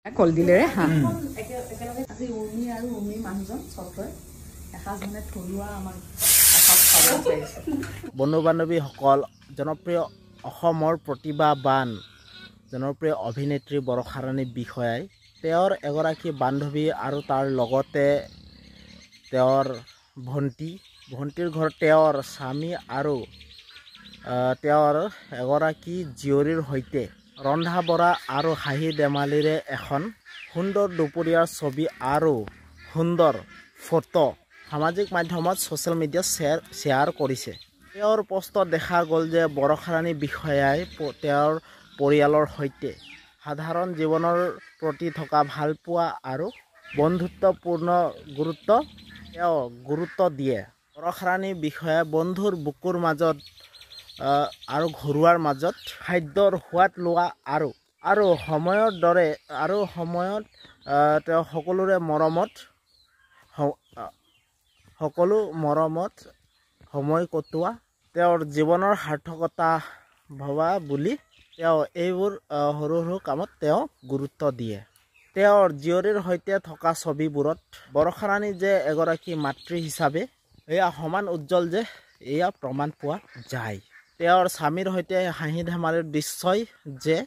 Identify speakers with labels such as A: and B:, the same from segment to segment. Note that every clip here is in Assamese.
A: কলডিলেৰে হা
B: একেলগে আজি উৰ্মি আৰু উৰ্মি মানুহজন চবকৈ এসাঁজ মানে থলুৱা আমাৰ
C: বন্ধু বান্ধৱীসকল জনপ্ৰিয় অসমৰ প্ৰতিভাৱান জনপ্ৰিয় অভিনেত্ৰী বৰষা ৰাণী বিষয়াই তেওঁৰ এগৰাকী বান্ধৱী আৰু তাৰ লগতে তেওঁৰ ভণ্টিৰ ঘৰত তেওঁৰ স্বামী আৰু তেওঁৰ এগৰাকী জীয়ৰীৰ সৈতে ৰন্ধা বঢ়া আৰু হাঁহি ধেমালিৰে এখন সুন্দৰ দুপৰীয়াৰ ছবি আৰু সুন্দৰ ফটো সামাজিক মাধ্যমত ছ'চিয়েল মিডিয়াত শ্বেয়াৰ কৰিছে। তেওঁৰ পোষ্টত দেখা গ'ল যে বৰষা ৰাণী বিষয়াই তেওঁৰ পৰিয়ালৰ সৈতে সাধাৰণ জীৱনৰ প্ৰতি থকা ভালপোৱা আৰু বন্ধুত্বপূৰ্ণ গুৰুত্ব দিয়ে। বৰষা ৰাণী বিষয়াই বন্ধুৰ বুকুৰ মাজত আৰু ঘৰুৱাৰ মাজত খাদ্যৰ সোৱাদ লোৱা আৰু সময়ত তেওঁ সকলো মৰমত সময় কটোৱা তেওঁৰ জীৱনৰ সাৰ্থকতা ভবা বুলি তেওঁ এইবোৰ সৰু সৰু কামত তেওঁ গুৰুত্ব দিয়ে। তেওঁৰ জীয়ৰীৰ সৈতে থকা ছবিবোৰত বৰষা ৰাণী যে এগৰাকী মাতৃ হিচাপে এয়া সমান উজ্জ্বল যে এয়া প্ৰমাণ পোৱা যায়। তেওঁৰ স্বামীৰ সৈতে হাঁহি ধেমালিৰ দৃশ্যই যে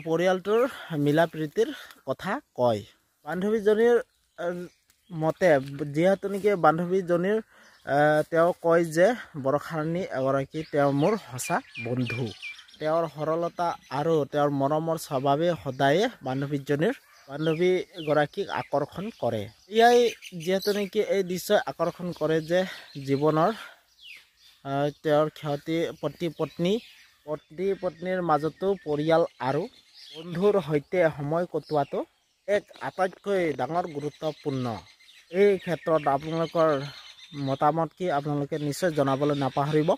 C: পৰিয়ালটোৰ মিলা প্ৰীতিৰ কথা কয়। বান্ধৱীজনীৰ মতে যিহেতু নেকি বান্ধৱীজনীৰ তেওঁ কয় যে বৰষা ৰাণী এগৰাকী তেওঁ মোৰ সঁচা বন্ধু। তেওঁৰ সৰলতা আৰু তেওঁৰ মৰমৰ স্বভাৱে সদায়ে বান্ধৱীগৰাকীক আকৰ্ষণ কৰে। এয়াই যিহেতু নেকি এই দৃশ্যই আকৰ্ষণ কৰে যে জীৱনৰ তেওঁৰ পত্নীৰ মাজতো পৰিয়াল আৰু বন্ধুৰ সৈতে সময় কটোৱাটো এক আটাইতকৈ ডাঙৰ গুৰুত্বপূৰ্ণ। এই ক্ষেত্ৰত আপোনালোকৰ মতামত কি আপোনালোকে নিশ্চয় জনাবলৈ নাপাহৰিব।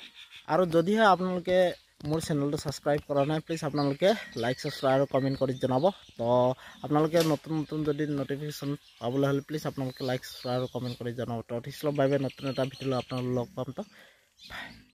C: আৰু যদিহে আপোনালোকে মোৰ চেনেলটো ছাবস্ক্ৰাইব কৰা নাই প্লিজ আপোনালোকে লাইক ছাবস্ক্ৰাইব আৰু কমেণ্ট কৰি জনাব। তো আপোনালোকে নতুন যদি নটিফিকেশ্যন পাবলৈ হ'লে প্লিজ আপোনালোকে লাইক ছাবস্ক্ৰাইব আৰু কমেণ্ট কৰি জনাব। তো ঠিক বাই বাই, নতুন এটা ভিডিঅ' আপোনালোক লগ পাম। তো বাই।